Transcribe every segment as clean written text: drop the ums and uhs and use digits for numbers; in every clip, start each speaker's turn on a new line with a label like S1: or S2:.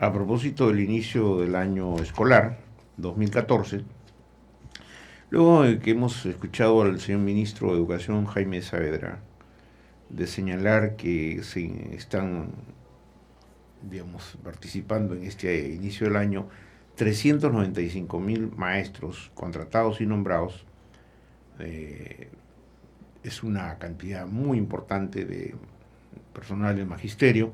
S1: A propósito del inicio del año escolar 2014, luego de que hemos escuchado al señor ministro de Educación, Jaime Saavedra, de señalar que se están, digamos, participando en este inicio del año 395.000 maestros contratados y nombrados, eh, es una cantidad muy importante de personal del magisterio,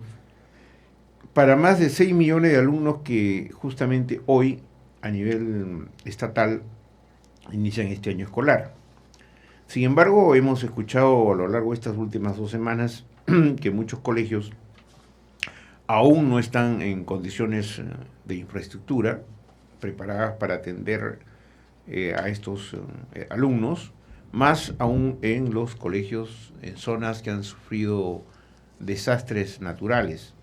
S1: para más de 6 millones de alumnos que justamente hoy a nivel estatal inician este año escolar. Sin embargo, hemos escuchado a lo largo de estas últimas 2 semanas que muchos colegios aún no están en condiciones de infraestructura preparadas para atender a estos alumnos, más aún en los colegios en zonas que han sufrido desastres naturales.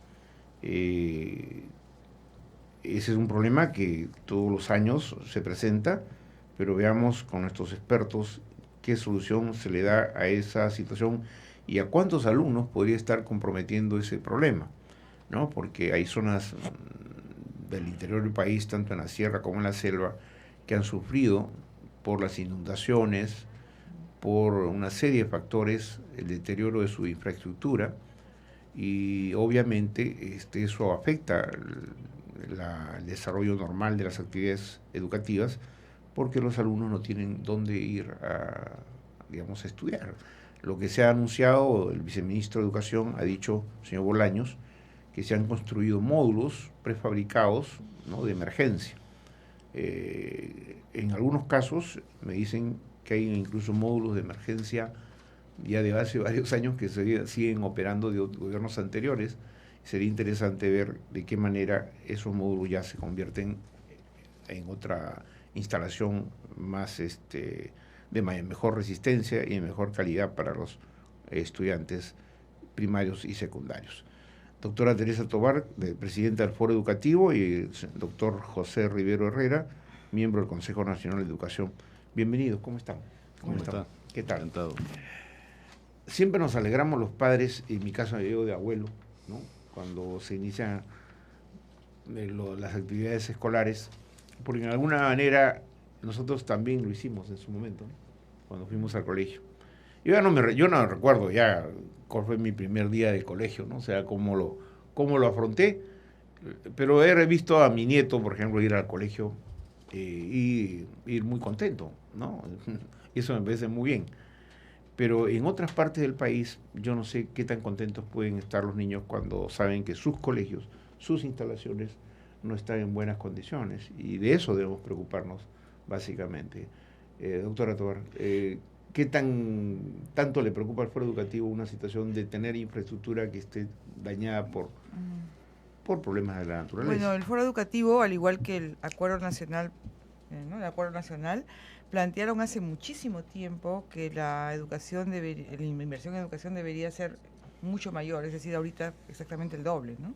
S1: Ese es un problema que todos los años se presenta, pero veamos con nuestros expertos qué solución se le da a esa situación y a cuántos alumnos podría estar comprometiendo ese problema, ¿no? Porque hay zonas del interior del país, tanto en la sierra como en la selva, que han sufrido por las inundaciones, por una serie de factores, el deterioro de su infraestructura, y obviamente eso afecta el desarrollo normal de las actividades educativas, porque los alumnos no tienen dónde ir a, digamos, a estudiar. Lo que se ha anunciado, el viceministro de Educación ha dicho, señor Bolaños, que se han construido módulos prefabricados, ¿no?, de emergencia. En algunos casos me dicen que hay incluso módulos de emergencia ya de hace varios años que siguen operando de gobiernos anteriores. Sería interesante ver de qué manera esos módulos ya se convierten en otra instalación más de mejor resistencia y de mejor calidad para los estudiantes primarios y secundarios. Doctora Teresa Tobar, presidenta del Foro Educativo, y el doctor José Rivero Herrera, miembro del Consejo Nacional de Educación. Bienvenidos, ¿cómo están?
S2: ¿Cómo está?
S1: ¿Qué tal?
S2: Encantado.
S1: Siempre nos alegramos los padres, en mi caso yo de abuelo, ¿no?, cuando se inician las actividades escolares, porque de alguna manera nosotros también lo hicimos en su momento, ¿no?, cuando fuimos al colegio. Yo no recuerdo ya cuál fue mi primer día de colegio, ¿no? O sea, cómo lo afronté, pero he visto a mi nieto, por ejemplo, ir al colegio y ir muy contento, ¿no? Eso me parece muy bien. Pero en otras partes del país, yo no sé qué tan contentos pueden estar los niños cuando saben que sus colegios, sus instalaciones, no están en buenas condiciones. Y de eso debemos preocuparnos, básicamente. Doctora Tobar, ¿qué tanto le preocupa al Foro Educativo una situación de tener infraestructura que esté dañada por problemas de la naturaleza?
S3: Bueno, el Foro Educativo, al igual que el Acuerdo Nacional, ¿no?, el Acuerdo Nacional, plantearon hace muchísimo tiempo que la inversión en educación debería ser mucho mayor, es decir, ahorita exactamente el doble, ¿no?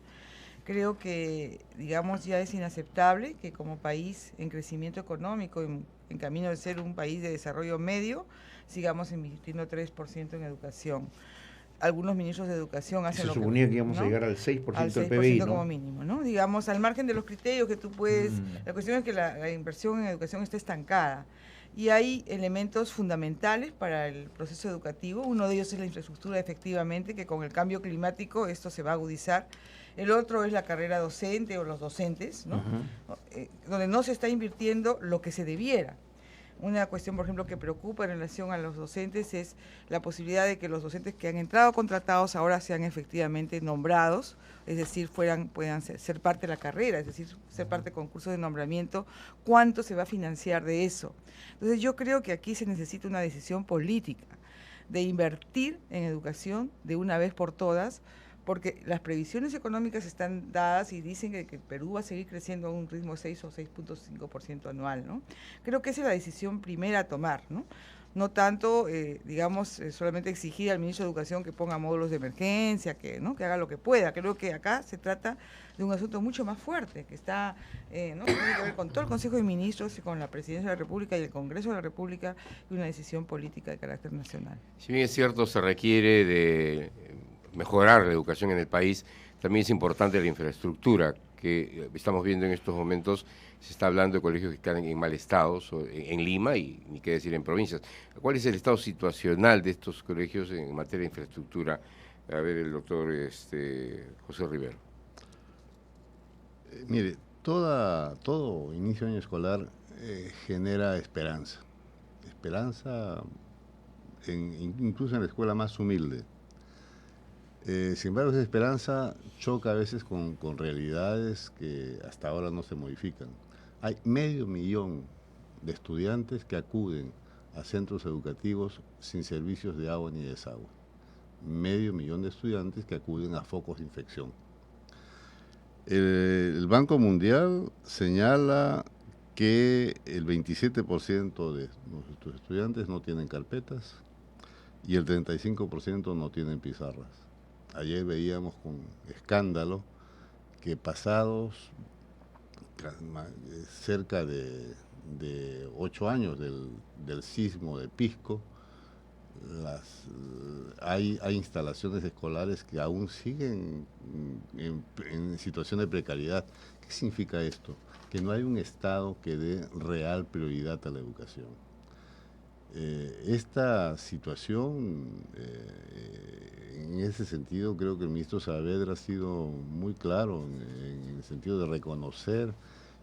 S3: Creo que, digamos, ya es inaceptable que como país en crecimiento económico, en camino de ser un país de desarrollo medio, sigamos invirtiendo 3% en educación. Algunos ministros de educación hacen lo que...
S1: Se suponía que íbamos, ¿no?, a llegar al 6% del PBI, ¿no?,
S3: como mínimo, ¿no? Digamos, al margen de los criterios que tú puedes... La cuestión es que la inversión en educación está estancada. Y hay elementos fundamentales para el proceso educativo. Uno de ellos es la infraestructura, efectivamente, que con el cambio climático esto se va a agudizar. El otro es la carrera docente o los docentes, ¿no? Donde no se está invirtiendo lo que se debiera. Una cuestión, por ejemplo, que preocupa en relación a los docentes es la posibilidad de que los docentes que han entrado contratados ahora sean efectivamente nombrados, es decir, puedan ser parte de la carrera, es decir, ser parte de concursos de nombramiento. ¿Cuánto se va a financiar de eso? Entonces yo creo que aquí se necesita una decisión política de invertir en educación de una vez por todas, porque las previsiones económicas están dadas y dicen que Perú va a seguir creciendo a un ritmo 6 o 6.5% anual, ¿no? Creo que esa es la decisión primera a tomar, ¿no? No tanto, solamente exigir al ministro de Educación que ponga módulos de emergencia, ¿no?, que haga lo que pueda. Creo que acá se trata de un asunto mucho más fuerte, que está, ¿no?, que tiene que ver con todo el Consejo de Ministros, con la Presidencia de la República y el Congreso de la República, y una decisión política de carácter nacional.
S2: Si bien es cierto, se requiere de mejorar la educación en el país, también es importante la infraestructura, que estamos viendo en estos momentos, se está hablando de colegios que están en mal estado, en Lima y ni qué decir en provincias. ¿Cuál es el estado situacional de estos colegios en materia de infraestructura? A ver, el doctor José Rivero.
S4: Mire, todo inicio de año escolar genera esperanza. Esperanza incluso en la escuela más humilde. Sin embargo, esa esperanza choca a veces con realidades que hasta ahora no se modifican. Hay 500.000 de estudiantes que acuden a centros educativos sin servicios de agua ni desagüe. 500.000 de estudiantes que acuden a focos de infección. El Banco Mundial señala que el 27% de nuestros estudiantes no tienen carpetas y el 35% no tienen pizarras. Ayer veíamos con escándalo que pasados cerca de 8 años del sismo de Pisco, hay instalaciones escolares que aún siguen en situación de precariedad. ¿Qué significa esto? Que no hay un Estado que dé real prioridad a la educación. Esta situación, en ese sentido, creo que el ministro Saavedra ha sido muy claro en el sentido de reconocer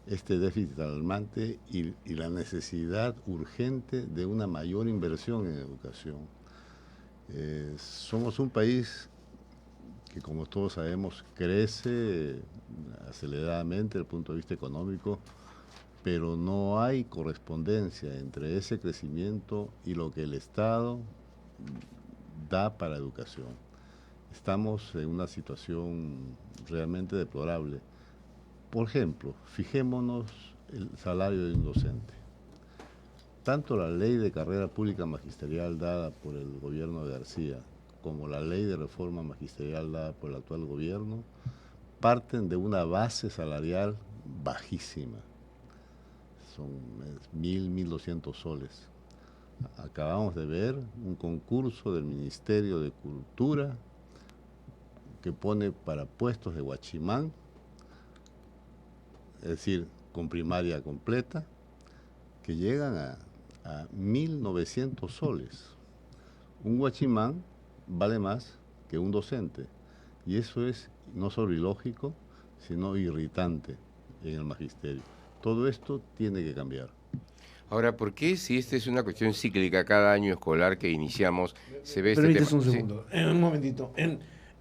S4: este déficit alarmante y la necesidad urgente de una mayor inversión en educación. Somos un país que, como todos sabemos, crece aceleradamente desde el punto de vista económico, pero no hay correspondencia entre ese crecimiento y lo que el Estado da para educación. Estamos en una situación realmente deplorable. Por ejemplo, fijémonos el salario de un docente. Tanto la ley de carrera pública magisterial dada por el gobierno de García como la ley de reforma magisterial dada por el actual gobierno parten de una base salarial bajísima. Son 1.200 soles. Acabamos de ver un concurso del Ministerio de Cultura que pone para puestos de guachimán, es decir, con primaria completa, que llegan a 1.900 soles. Un guachimán vale más que un docente, y eso es no solo ilógico, sino irritante en el magisterio. Todo esto tiene que cambiar.
S2: Ahora, ¿por qué si esta es una cuestión cíclica cada año escolar que iniciamos, se ve
S1: Permítame
S2: este tema?
S1: un segundo, un momentito.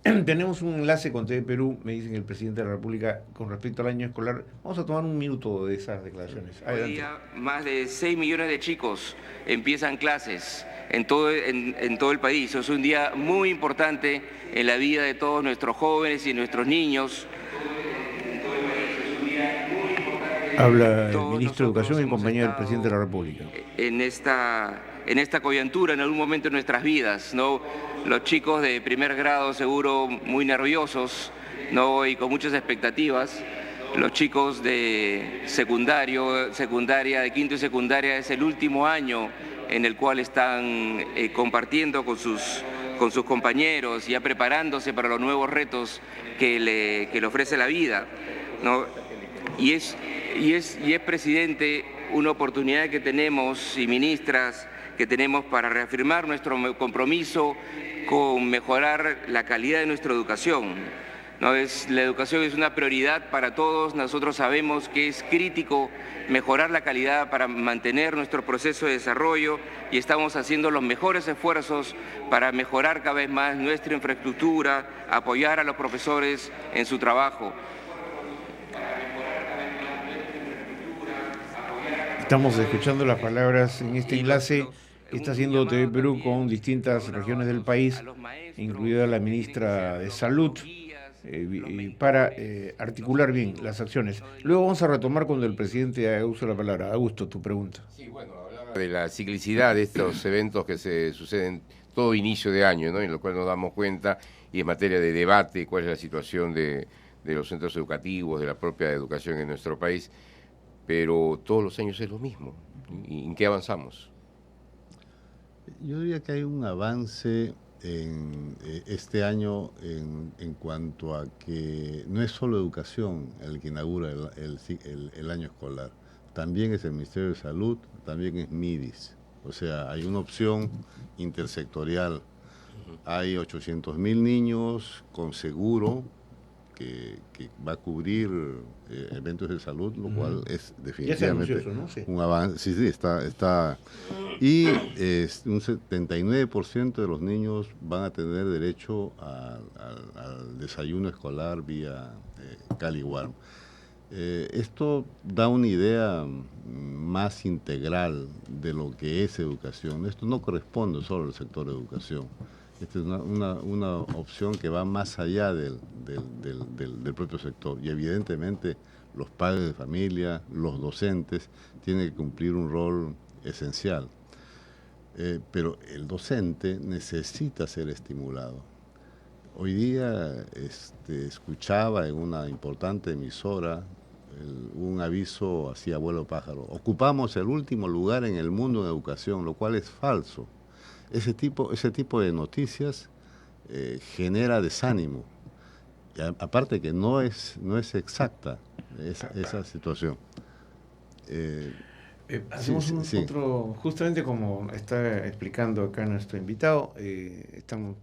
S1: Tenemos un enlace con TV Perú, me dicen el presidente de la República, con respecto al año escolar. Vamos a tomar un minuto de esas declaraciones.
S5: Hoy día, más de 6 millones de chicos empiezan clases en todo el país. Es un día muy importante en la vida de todos nuestros jóvenes y nuestros niños.
S1: Habla el ministro de Educación en compañía del presidente de la República.
S5: En esta coyuntura, en algún momento de nuestras vidas, ¿no? Los chicos de primer grado seguro muy nerviosos, ¿no? Y con muchas expectativas. Los chicos de secundaria, de quinto y secundaria, es el último año en el cual están compartiendo con sus compañeros, ya preparándose para los nuevos retos que le ofrece la vida, ¿no? Y es, presidente, una oportunidad que tenemos, y ministras, que tenemos para reafirmar nuestro compromiso con mejorar la calidad de nuestra educación. La educación es una prioridad para todos. Nosotros sabemos que es crítico mejorar la calidad para mantener nuestro proceso de desarrollo y estamos haciendo los mejores esfuerzos para mejorar cada vez más nuestra infraestructura, apoyar a los profesores en su trabajo.
S1: Estamos escuchando las palabras en este enlace que está haciendo TV Perú con distintas regiones del país, incluida la ministra de Salud, para articular bien las acciones. Luego vamos a retomar cuando el presidente haga uso de la palabra. Augusto, tu pregunta.
S2: Sí, bueno, hablaba de la ciclicidad de estos eventos que se suceden todo inicio de año, ¿no? En lo cual nos damos cuenta, y en materia de debate, cuál es la situación de los centros educativos, de la propia educación en nuestro país, pero todos los años es lo mismo. ¿Y en qué avanzamos?
S4: Yo diría que hay un avance este año en cuanto a que no es solo educación el que inaugura el año escolar, también es el Ministerio de Salud, también es MIDIS. O sea, hay una opción intersectorial. Hay 800.000 niños con seguro que va a cubrir eventos de salud, lo cual es definitivamente
S1: ya se anunció eso, ¿no? Sí.
S4: Un avance. Sí, está. Y un 79% de los niños van a tener derecho al desayuno escolar vía CaliWarm. Esto da una idea más integral de lo que es educación. Esto no corresponde solo al sector de educación. Esta es una opción que va más allá del propio sector. Y evidentemente los padres de familia, los docentes, tienen que cumplir un rol esencial. Pero el docente necesita ser estimulado. Hoy día escuchaba en una importante emisora un aviso así a vuelo pájaro. Ocupamos el último lugar en el mundo en educación, lo cual es falso. Ese tipo de noticias genera desánimo. Y aparte que no es exacta esa situación.
S1: Hacemos otro, justamente como está explicando acá nuestro invitado, estamos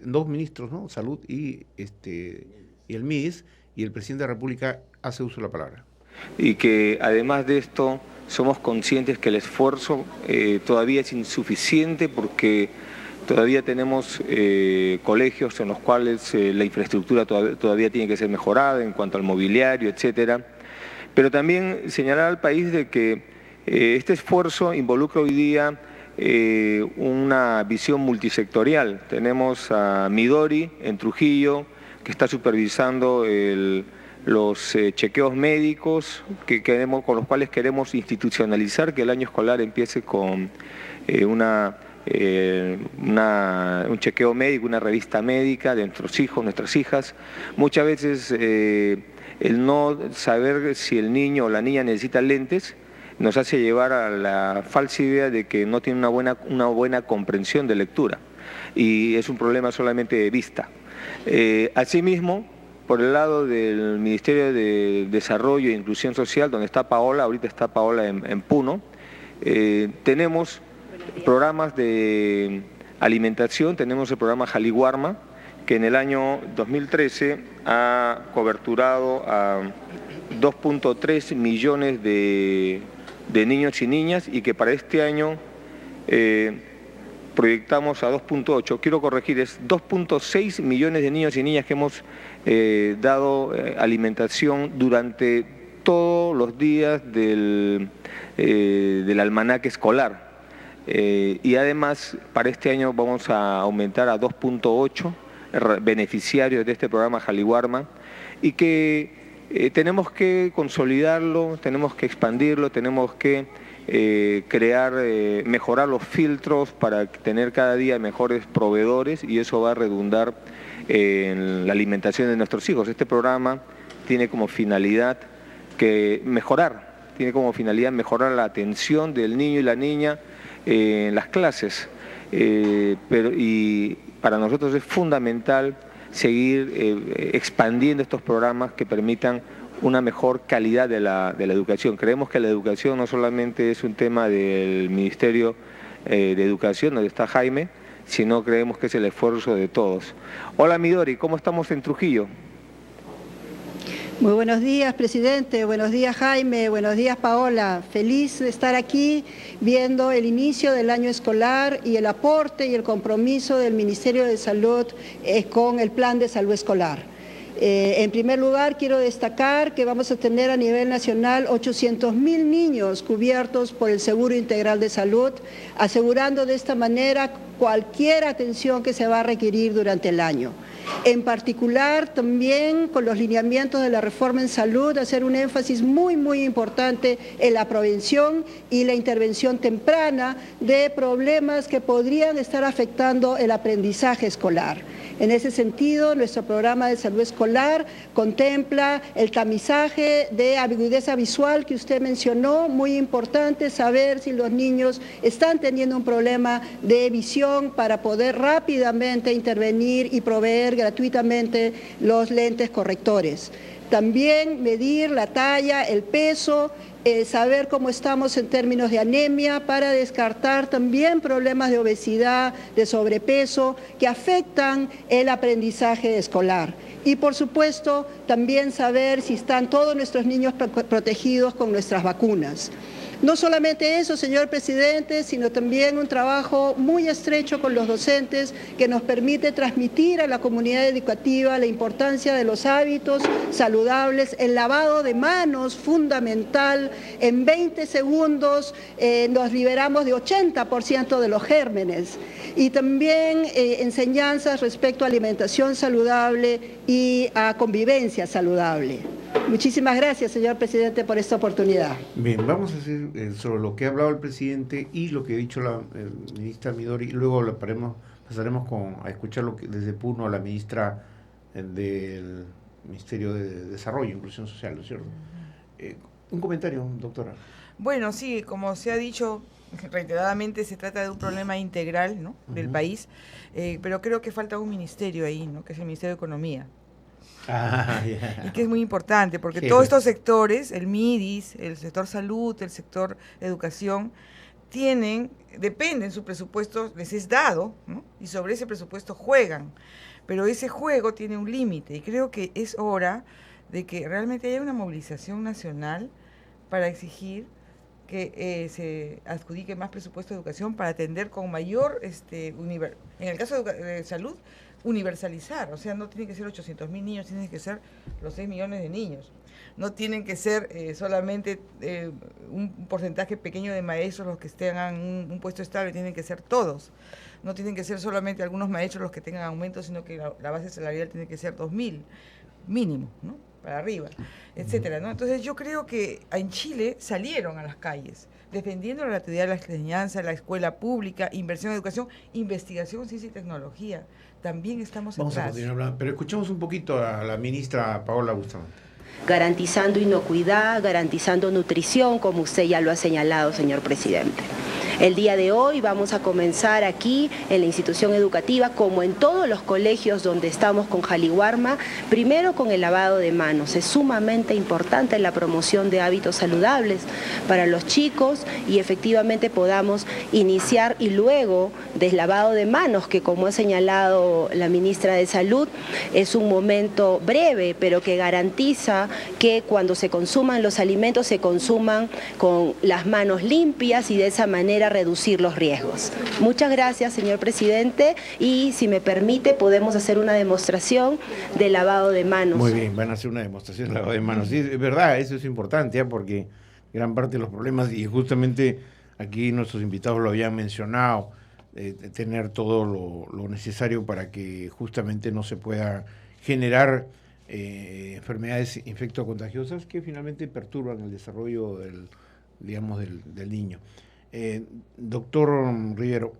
S1: dos ministros, ¿no? Salud y el MIDIS, y el presidente de la República hace uso de la palabra.
S6: Y que además de esto somos conscientes que el esfuerzo todavía es insuficiente porque todavía tenemos colegios en los cuales la infraestructura todavía tiene que ser mejorada en cuanto al mobiliario, etcétera. Pero también señalar al país de que este esfuerzo involucra hoy día una visión multisectorial. Tenemos a Midori en Trujillo, que está supervisando los chequeos médicos con los cuales queremos institucionalizar que el año escolar empiece con un chequeo médico, una revista médica de nuestros hijos, nuestras hijas. Muchas veces el no saber si el niño o la niña necesita lentes nos hace llevar a la falsa idea de que no tiene una buena comprensión de lectura, y es un problema solamente de vista. Asimismo, por el lado del Ministerio de Desarrollo e Inclusión Social, donde está Paola, ahorita está Paola en Puno, tenemos programas de alimentación, tenemos el programa Jaliwarma, que en el año 2013 ha coberturado a 2.3 millones de niños y niñas, y que para este año proyectamos a 2.8, quiero corregir, es 2.6 millones de niños y niñas que hemos dado alimentación durante todos los días del almanaque escolar. Y además, para este año vamos a aumentar a 2.8 beneficiarios de este programa Jaliwarma, y que tenemos que consolidarlo, tenemos que expandirlo, tenemos que mejorar los filtros para tener cada día mejores proveedores, y eso va a redundar en la alimentación de nuestros hijos. Este programa tiene como finalidad mejorar la atención del niño y la niña en las clases, y para nosotros es fundamental seguir expandiendo estos programas que permitan una mejor calidad de la educación. Creemos que la educación no solamente es un tema del Ministerio de Educación, donde está Jaime, sino creemos que es el esfuerzo de todos. Hola Midori, ¿cómo estamos en Trujillo?
S7: Muy buenos días, presidente. Buenos días, Jaime. Buenos días, Paola. Feliz de estar aquí viendo el inicio del año escolar y el aporte y el compromiso del Ministerio de Salud con el Plan de Salud Escolar. En primer lugar, quiero destacar que vamos a tener a nivel nacional 800.000 niños cubiertos por el Seguro Integral de Salud, asegurando de esta manera cualquier atención que se va a requerir durante el año. En particular, también con los lineamientos de la reforma en salud, hacer un énfasis muy importante en la prevención y la intervención temprana de problemas que podrían estar afectando el aprendizaje escolar. En ese sentido, nuestro programa de salud escolar contempla el tamizaje de agudeza visual que usted mencionó, muy importante saber si los niños están teniendo un problema de visión para poder rápidamente intervenir y proveer gratuitamente los lentes correctores. También medir la talla, el peso, saber cómo estamos en términos de anemia para descartar también problemas de obesidad, de sobrepeso que afectan el aprendizaje escolar. Y por supuesto también saber si están todos nuestros niños protegidos con nuestras vacunas. No solamente eso, señor presidente, sino también un trabajo muy estrecho con los docentes que nos permite transmitir a la comunidad educativa la importancia de los hábitos saludables, el lavado de manos fundamental. En 20 segundos nos liberamos de 80% de los gérmenes. Y también enseñanzas respecto a alimentación saludable y a convivencia saludable. Muchísimas gracias, señor presidente, por esta oportunidad.
S1: Bien, vamos a hacer sobre lo que ha hablado el presidente y lo que ha dicho la ministra Midori, y luego pasaremos a escuchar desde Puno a la ministra del Ministerio de Desarrollo e Inclusión Social, ¿no es cierto? Un comentario, doctora.
S3: Bueno, sí, como se ha dicho reiteradamente, se trata de un problema integral, ¿no?, del país, pero creo que falta un ministerio ahí, ¿no?, que es el Ministerio de Economía. Y que es muy importante porque todos estos sectores, el MIDIS, el sector salud, el sector educación, dependen, su presupuesto les es dado, ¿no?, y sobre ese presupuesto juegan, pero ese juego tiene un límite y creo que es hora de que realmente haya una movilización nacional para exigir que se adjudique más presupuesto de educación para atender con mayor, en el caso de salud, universalizar, o sea, no tienen que ser 800.000 niños, tienen que ser los 6 millones de niños. No tienen que ser solamente un porcentaje pequeño de maestros los que tengan un puesto estable, tienen que ser todos. No tienen que ser solamente algunos maestros los que tengan aumentos, sino que la base salarial tiene que ser 2.000 mínimo, ¿no?, para arriba, etcétera, ¿no? Entonces yo creo que en Chile salieron a las calles defendiendo la gratuidad de la enseñanza, la escuela pública, inversión en educación, investigación, ciencia y tecnología. También estamos
S1: Vamos
S3: atrás.
S1: a continuar hablando, pero escuchamos un poquito a la ministra Paola Bustamante.
S8: Garantizando inocuidad, garantizando nutrición, como usted ya lo ha señalado, señor presidente. El día de hoy vamos a comenzar aquí en la institución educativa, como en todos los colegios donde estamos con Jaliwarma, primero con el lavado de manos. Es sumamente importante la promoción de hábitos saludables para los chicos y efectivamente podamos iniciar y luego del lavado de manos, que como ha señalado la ministra de Salud, es un momento breve, pero que garantiza que cuando se consuman los alimentos se consuman con las manos limpias y de esa manera reducir los riesgos. Muchas gracias, señor presidente, y si me permite podemos hacer una demostración de lavado de manos.
S1: Muy bien, van a hacer una demostración de lavado de manos. Sí, es verdad, eso es importante, porque gran parte de los problemas, y justamente aquí nuestros invitados lo habían mencionado, tener todo lo necesario para que justamente no se pueda generar enfermedades infectocontagiosas que finalmente perturban el desarrollo del niño. Doctor Rivero,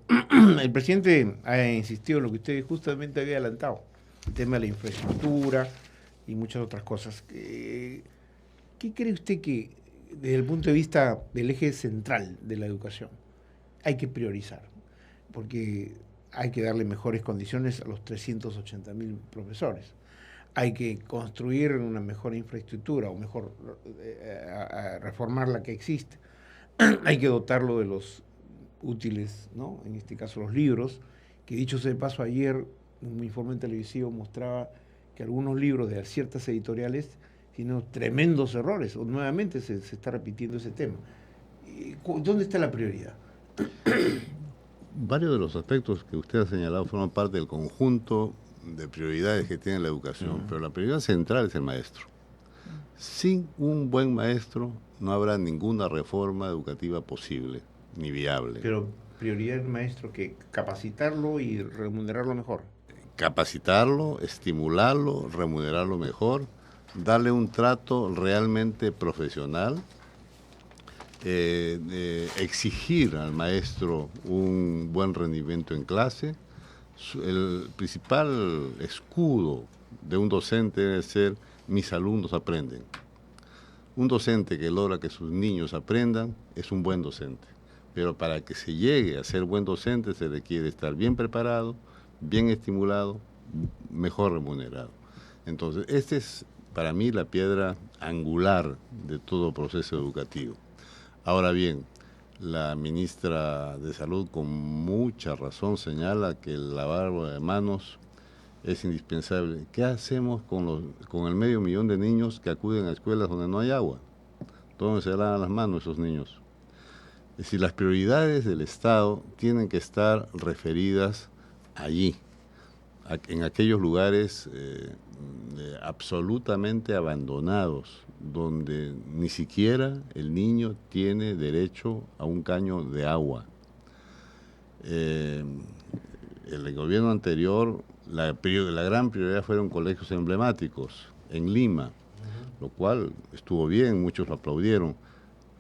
S1: el presidente ha insistido en lo que usted justamente había adelantado, el tema de la infraestructura y muchas otras cosas. ¿Qué cree usted que, desde el punto de vista del eje central de la educación, hay que priorizar? Porque hay que darle mejores condiciones a los 380.000 profesores. Hay que construir una mejor infraestructura o mejor reformar la que existe. Hay que dotarlo de los útiles, ¿no?, en este caso los libros, que dicho sea de paso, ayer un informe televisivo mostraba que algunos libros de ciertas editoriales tienen tremendos errores, o nuevamente se está repitiendo ese tema. ¿Dónde está la prioridad?
S4: Varios de los aspectos que usted ha señalado forman parte del conjunto de prioridades que tiene la educación, pero la prioridad central es el maestro. Sin un buen maestro no habrá ninguna reforma educativa posible, ni viable.
S1: Pero prioridad del maestro, que capacitarlo y remunerarlo mejor.
S4: capacitarlo, estimularlo, remunerarlo mejor, darle un trato realmente profesional, exigir al maestro un buen rendimiento en clase. El principal escudo de un docente debe ser: mis alumnos aprenden. Un docente que logra que sus niños aprendan es un buen docente, pero para que se llegue a ser buen docente se requiere estar bien preparado, bien estimulado, mejor remunerado. Entonces, esta es para mí la piedra angular de todo proceso educativo. Ahora bien, la ministra de Salud con mucha razón señala que el lavado de manos es indispensable. ¿Qué hacemos con el 500.000 de niños que acuden a escuelas donde no hay agua? ¿Dónde se lavan las manos esos niños? Es decir, las prioridades del Estado tienen que estar referidas allí, en aquellos lugares absolutamente abandonados, donde ni siquiera el niño tiene derecho a un caño de agua. El gobierno anterior, la gran prioridad fueron colegios emblemáticos en Lima, lo cual estuvo bien, muchos lo aplaudieron,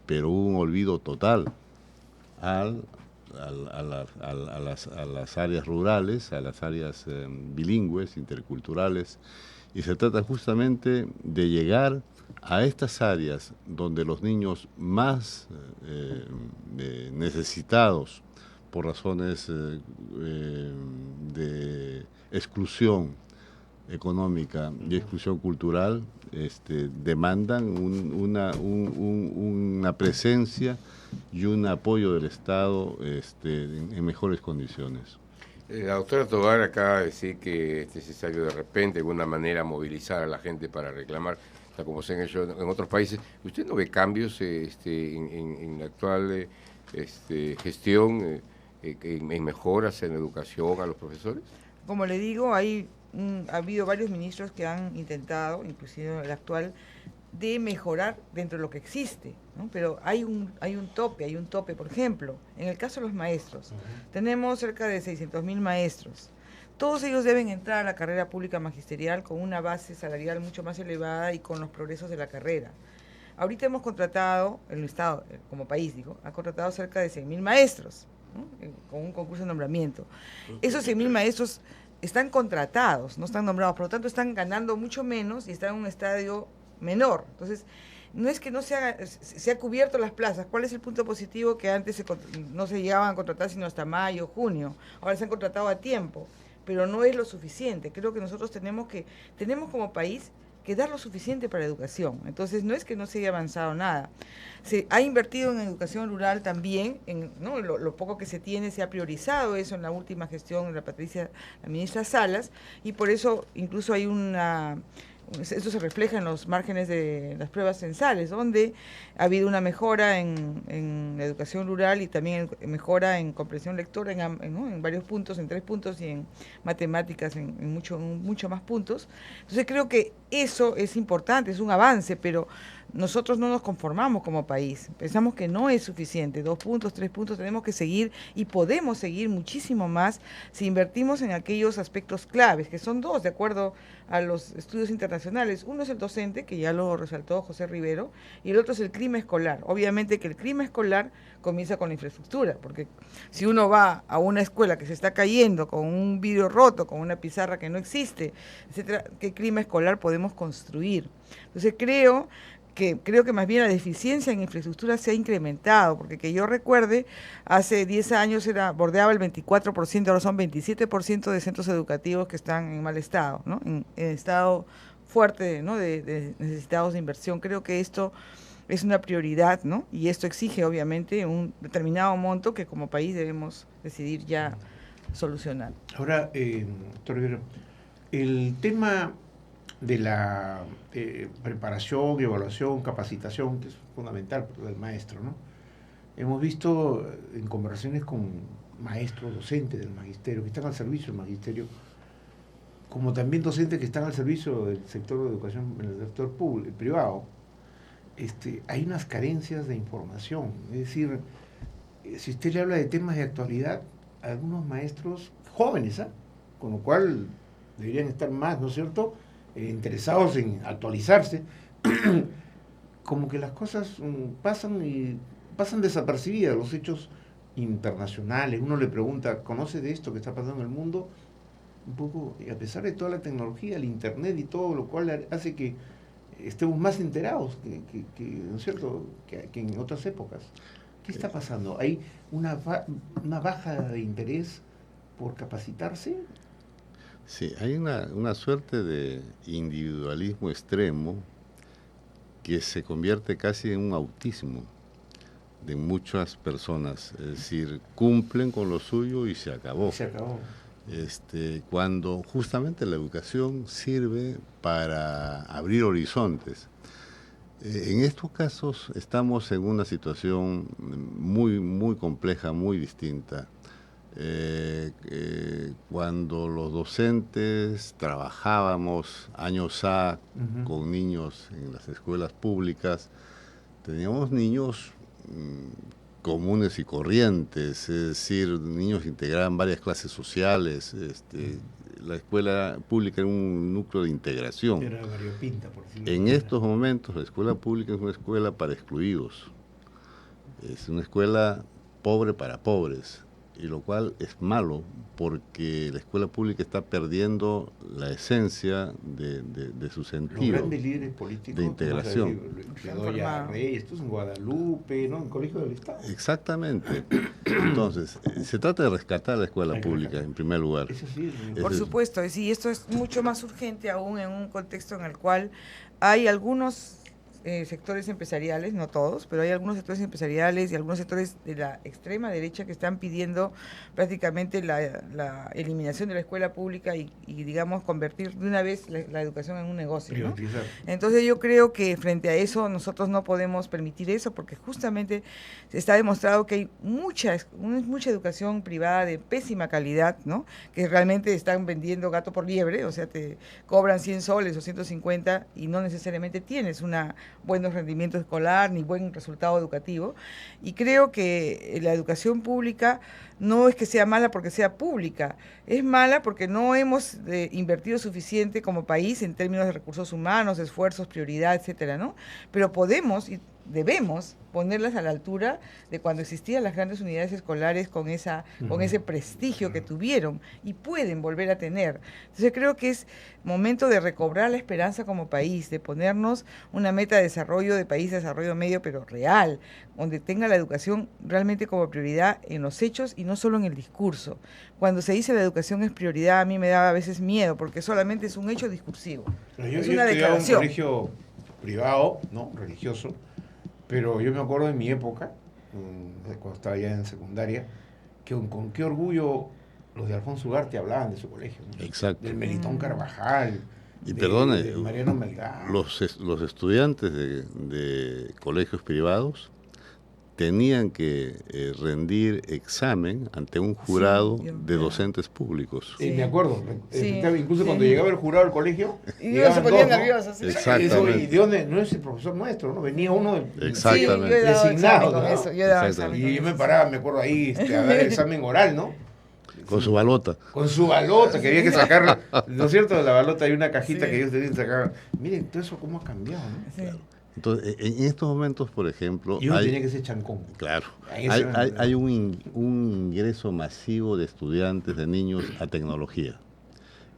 S4: pero hubo un olvido total a las áreas rurales, a las áreas bilingües, interculturales, y se trata justamente de llegar a estas áreas donde los niños más necesitados por razones de exclusión económica y exclusión cultural demandan una presencia y un apoyo del Estado en mejores condiciones.
S2: La doctora Tovar acaba de decir que es necesario de repente, de alguna manera, movilizar a la gente para reclamar, como se han hecho en otros países. ¿Usted no ve cambios en la actual gestión, en mejoras en educación a los profesores?
S3: Como le digo, ha habido varios ministros que han intentado, inclusive el actual, de mejorar dentro de lo que existe, ¿no? Pero hay un tope, por ejemplo, en el caso de los maestros, tenemos cerca de 600.000 maestros. Todos ellos deben entrar a la carrera pública magisterial con una base salarial mucho más elevada y con los progresos de la carrera. Ahorita hemos contratado, el Estado, como país digo, ha contratado cerca de 100.000 maestros, ¿no? Con un concurso de nombramiento. Esos 100.000 maestros están contratados, no están nombrados, por lo tanto están ganando mucho menos y están en un estadio menor. Entonces, no es que no se ha cubierto las plazas. ¿Cuál es el punto positivo? Que antes no se llegaban a contratar sino hasta mayo, junio. Ahora se han contratado a tiempo, pero no es lo suficiente. Creo que nosotros tenemos como país que dar lo suficiente para la educación. Entonces, no es que no se haya avanzado nada. Se ha invertido en educación rural también, ¿no? Lo poco que se tiene, se ha priorizado eso en la última gestión de la ministra Salas, y por eso incluso hay eso se refleja en los márgenes de las pruebas censales, donde ha habido una mejora en la educación rural y también mejora en comprensión lectora en varios puntos, en 3 puntos, y en matemáticas en mucho más puntos. Entonces creo que eso es importante, es un avance, pero nosotros no nos conformamos como país. Pensamos que no es suficiente. 2 puntos, 3 puntos, tenemos que seguir y podemos seguir muchísimo más si invertimos en aquellos aspectos claves, que son 2, de acuerdo a los estudios internacionales. Uno es el docente, que ya lo resaltó José Rivero, y el otro es el clima escolar. Obviamente que el clima escolar comienza con la infraestructura, porque si uno va a una escuela que se está cayendo, con un vidrio roto, con una pizarra que no existe, etcétera, ¿qué clima escolar podemos construir? Entonces creo que más bien la deficiencia en infraestructura se ha incrementado, porque que yo recuerde, hace 10 años bordeaba el 24%, ahora son 27% de centros educativos que están en mal estado, ¿no? En estado fuerte, ¿no? de necesitados de inversión. Creo que esto es una prioridad, ¿no? Y esto exige, obviamente, un determinado monto que como país debemos decidir ya solucionar.
S1: Ahora, doctor Rivero, el tema de la preparación, evaluación, capacitación, que es fundamental del maestro, ¿no? Hemos visto en conversaciones con maestros, docentes del magisterio, que están al servicio del magisterio, como también docentes que están al servicio del sector de educación, en el sector público, privado, hay unas carencias de información. Es decir, si usted le habla de temas de actualidad a algunos maestros jóvenes, con lo cual deberían estar más, ¿no es cierto?, interesados en actualizarse. Como que las cosas pasan desapercibidas, los hechos internacionales. Uno le pregunta, ¿conoce de esto que está pasando en el mundo? Un poco, y a pesar de toda la tecnología, el internet y todo, lo cual hace que estemos más enterados ¿no es cierto?, que en otras épocas. ¿Qué está pasando? ¿Hay una baja de interés por capacitarse?
S4: Sí, hay una suerte de individualismo extremo que se convierte casi en un autismo de muchas personas. Es decir, cumplen con lo suyo y se acabó.
S1: Se acabó.
S4: Cuando justamente la educación sirve para abrir horizontes. En estos casos estamos en una situación muy, muy compleja, muy distinta. Cuando los docentes trabajábamos años A con niños en las escuelas públicas, teníamos niños comunes y corrientes, es decir, niños que integraban varias clases sociales. La escuela pública era un núcleo de integración.
S1: Era variopinta, por decirlo.
S4: En estos momentos la escuela pública es una escuela para excluidos, es una escuela pobre para pobres, y lo cual es malo porque la escuela pública está perdiendo la esencia de su sentido.
S1: Los grandes líderes políticos
S4: de integración.
S1: Bedoya Reyes, esto es en Guadalupe, ¿no?, en Colegio del Estado.
S4: Exactamente. Entonces, se trata de rescatar la escuela pública en primer lugar.
S1: Eso sí,
S3: por supuesto, sí, esto es mucho más urgente aún en un contexto en el cual hay algunos sectores empresariales, no todos, pero hay algunos sectores empresariales y algunos sectores de la extrema derecha que están pidiendo prácticamente la eliminación de la escuela pública y digamos, convertir de una vez la educación en un negocio, ¿no? Entonces yo creo que frente a eso nosotros no podemos permitir eso, porque justamente está demostrado que hay mucha educación privada de pésima calidad, ¿no?, que realmente están vendiendo gato por liebre, o sea, te cobran 100 soles o 150 y no necesariamente tienes buenos rendimientos escolar ni buen resultado educativo. Y creo que la educación pública no es que sea mala porque sea pública, es mala porque no hemos invertido suficiente como país en términos de recursos humanos, esfuerzos, prioridad, etcétera, ¿no? Pero podemos y debemos ponerlas a la altura de cuando existían las grandes unidades escolares con ese prestigio que tuvieron y pueden volver a tener. Entonces creo que es momento de recobrar la esperanza como país, de ponernos una meta de desarrollo de país, de desarrollo medio, pero real, donde tenga la educación realmente como prioridad en los hechos y no solo en el discurso. Cuando se dice la educación es prioridad, a mí me da a veces miedo, porque solamente es un hecho discursivo.
S1: Es una declaración. En un colegio privado, ¿no?, religioso, pero yo me acuerdo de mi época, cuando estaba ya en secundaria, que con qué orgullo los de Alfonso Ugarte hablaban de su colegio, ¿no?
S4: Exacto.
S1: Del Melitón Carvajal,
S4: y perdone,
S1: de Mariano Melgar.
S4: Los estudiantes de colegios privados tenían que rendir examen ante un jurado de docentes públicos.
S1: Sí, me acuerdo. Incluso cuando llegaba el jurado al colegio,
S3: y se ponía nervioso.
S4: ¿Sí? Exactamente.
S1: ¿Y de dónde? No es el profesor nuestro, ¿no? Venía uno
S4: exactamente.
S1: designado. ¿No?
S4: Exactamente.
S1: Y yo me paraba, me acuerdo ahí, a dar el examen oral, ¿no?
S4: Con su balota.
S1: Con su balota, que había que sacarla. ¿No es cierto? De la balota hay una cajita que ellos tenían que sacar. Miren, todo eso cómo ha cambiado, ¿no?
S3: Sí.
S4: Claro. Entonces, en estos momentos, por ejemplo...
S1: Y uno tenía que ser chancón.
S4: Claro. Hay un ingreso masivo de estudiantes, de niños, a tecnología.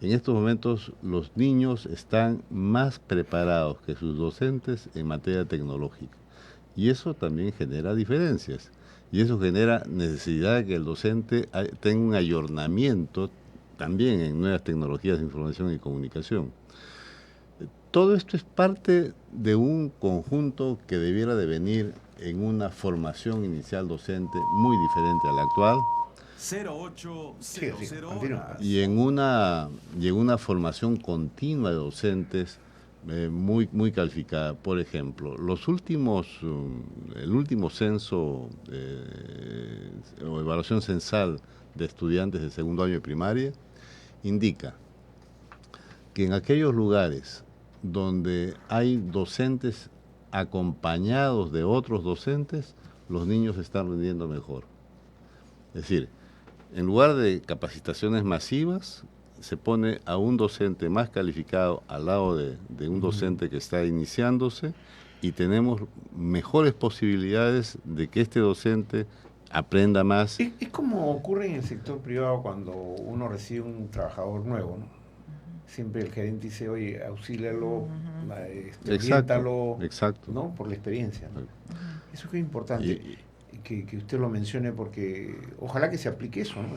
S4: En estos momentos, los niños están más preparados que sus docentes en materia tecnológica. Y eso también genera diferencias. Y eso genera necesidad de que el docente tenga un ayornamiento también en nuevas tecnologías de información y comunicación. Todo esto es parte de un conjunto que debiera de venir en una formación inicial docente muy diferente a la actual.
S9: 0800
S4: y en una formación continua de docentes muy calificada. Por ejemplo, el último censo o evaluación censal de estudiantes de segundo año de primaria indica que en aquellos lugares donde hay docentes acompañados de otros docentes, los niños están rindiendo mejor. Es decir, en lugar de capacitaciones masivas, se pone a un docente más calificado al lado de un docente que está iniciándose y tenemos mejores posibilidades de que este docente aprenda más.
S1: Es como ocurre en el sector privado cuando uno recibe un trabajador nuevo, ¿no? Siempre el gerente dice, oye, auxílialo, oriéntalo,
S4: exacto,
S1: ¿no? Por la experiencia, ¿no? Eso es importante que usted lo mencione, porque ojalá que se aplique eso, ¿no?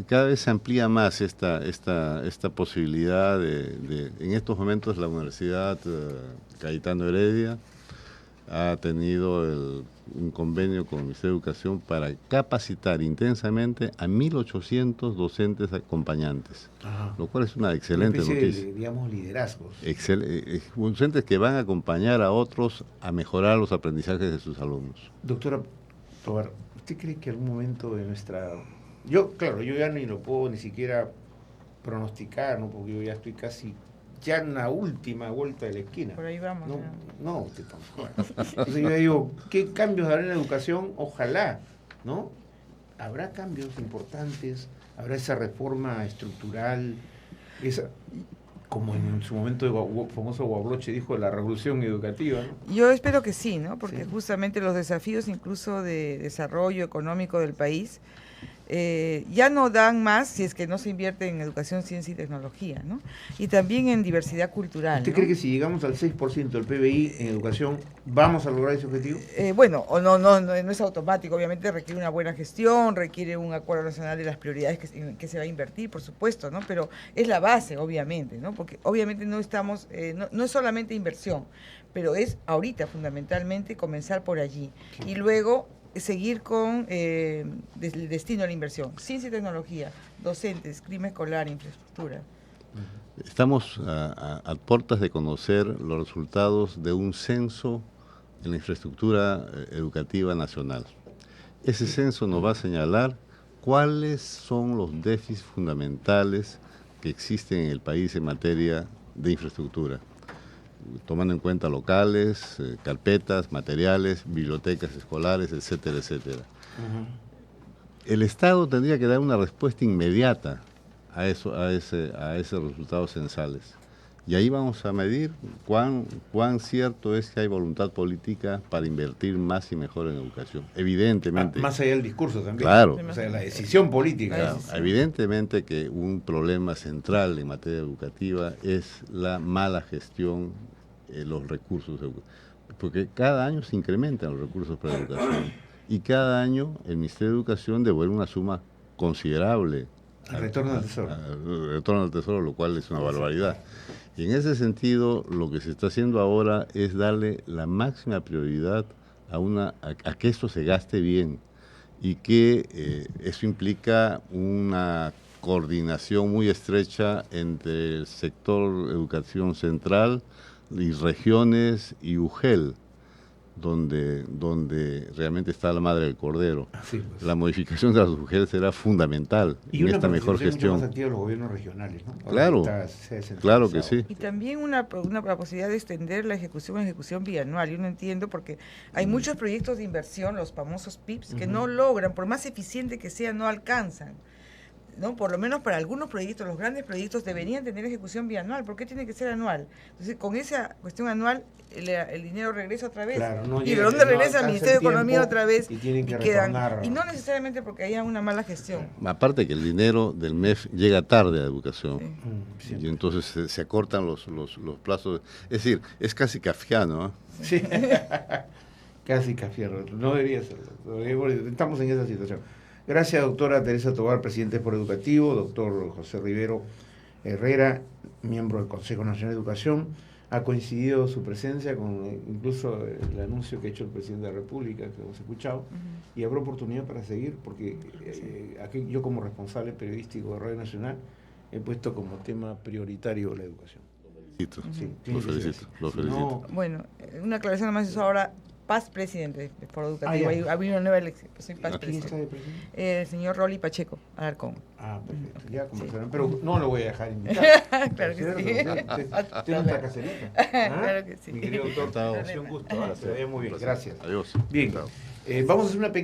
S4: Cada vez se amplía más esta posibilidad en estos momentos la Universidad Cayetano Heredia ha tenido un convenio con el Ministerio de Educación para capacitar intensamente a 1.800 docentes acompañantes, lo cual es una excelente noticia.
S1: Digamos, liderazgos.
S4: Docentes que van a acompañar a otros a mejorar los aprendizajes de sus alumnos.
S1: Doctora Tovar, ¿usted cree que algún momento de nuestra... yo ya ni lo puedo ni siquiera pronosticar, ¿no? Porque yo ya estoy casi ya en la última vuelta de la esquina.
S3: Por ahí vamos.
S1: No, usted tampoco. Entonces yo digo, ¿qué cambios habrá en la educación? Ojalá, ¿no? Habrá cambios importantes, habrá esa reforma estructural, como en su momento el famoso Guabloche dijo, la revolución educativa, ¿no?
S3: Yo espero que sí, ¿no? Porque justamente los desafíos incluso de desarrollo económico del país ya no dan más si es que no se invierte en educación, ciencia y tecnología, ¿no? Y también en diversidad cultural.
S1: ¿Usted
S3: ¿no?
S1: cree que si llegamos al 6% del PBI en educación, vamos a lograr ese objetivo?
S3: Bueno, no es automático, obviamente requiere una buena gestión, requiere un acuerdo nacional de las prioridades que se va a invertir, por supuesto, ¿no? Pero es la base, obviamente, ¿no? Porque obviamente no estamos, no es solamente inversión, pero es ahorita fundamentalmente comenzar por allí. Y luego seguir con el destino de la inversión, ciencia y tecnología, docentes, clima escolar, infraestructura.
S4: Estamos a puertas de conocer los resultados de un censo en la infraestructura educativa nacional. Ese censo nos va a señalar cuáles son los déficits fundamentales que existen en el país en materia de infraestructura, tomando en cuenta locales, carpetas, materiales, bibliotecas escolares, etcétera, etcétera. El Estado tendría que dar una respuesta inmediata a esos resultados censales. Y ahí vamos a medir cuán cierto es que hay voluntad política para invertir más y mejor en educación. Evidentemente.
S1: Más allá del discurso también.
S4: Claro.
S1: O sea, la decisión política.
S4: Claro, evidentemente que un problema central en materia educativa es la mala gestión de los recursos. Porque cada año se incrementan los recursos para la educación. Y cada año el Ministerio de Educación devuelve una suma considerable
S1: al retorno al tesoro.
S4: Al retorno al tesoro, lo cual es una barbaridad. Y en ese sentido, lo que se está haciendo ahora es darle la máxima prioridad a que esto se gaste bien y que eso implica una coordinación muy estrecha entre el sector educación central y regiones y UGEL, donde realmente está la madre del cordero.
S1: Sí, pues.
S4: La modificación de las UGEL será fundamental en esta mejor gestión.
S1: Mucho más activa de los gobiernos regionales, ¿no?
S4: Claro que sí.
S3: Y también una posibilidad de extender la ejecución bianual. Yo no entiendo porque hay muchos proyectos de inversión, los famosos PIPs, que no logran, por más eficiente que sea, no alcanzan, ¿no? Por lo menos para algunos proyectos, los grandes proyectos deberían tener ejecución bianual. ¿Por qué tiene que ser anual? Entonces, con esa cuestión anual, el dinero regresa otra vez.
S1: Claro,
S3: ¿Y de dónde regresa al Ministerio de Economía otra vez?
S1: Y tienen que retornar.
S3: Y no necesariamente porque haya una mala gestión.
S4: Aparte que el dinero del MEF llega tarde a educación.
S3: Sí.
S4: Y entonces se acortan los plazos. Es decir, es casi kafkiano, ¿eh?
S1: Sí, casi kafkiano. No debería serlo. Estamos en esa situación. Gracias, doctora Teresa Tovar, presidente de Foro Educativo, doctor José Rivero Herrera, miembro del Consejo Nacional de Educación. Ha coincidido su presencia con incluso el anuncio que ha hecho el presidente de la República, que hemos escuchado, y habrá oportunidad para seguir, porque aquí yo como responsable periodístico de Radio Nacional he puesto como tema prioritario la educación.
S4: Lo felicito.
S1: No,
S3: bueno, una aclaración nomás es ahora Paz presidente de Foro Educativo. Había una nueva elección. Soy Paz presidente.
S1: ¿Quién está de presidente?
S3: El señor Rolly Pacheco Alarcón.
S1: Perfecto. Ya conversarán, pero no lo voy a dejar invitar.
S3: Claro que sí.
S1: Tiene otra caserita.
S3: Claro que sí.
S1: Mi querido doctor, un gusto. Se ve muy bien. Gracias.
S4: Adiós.
S1: Bien. Vamos a hacer una pequeña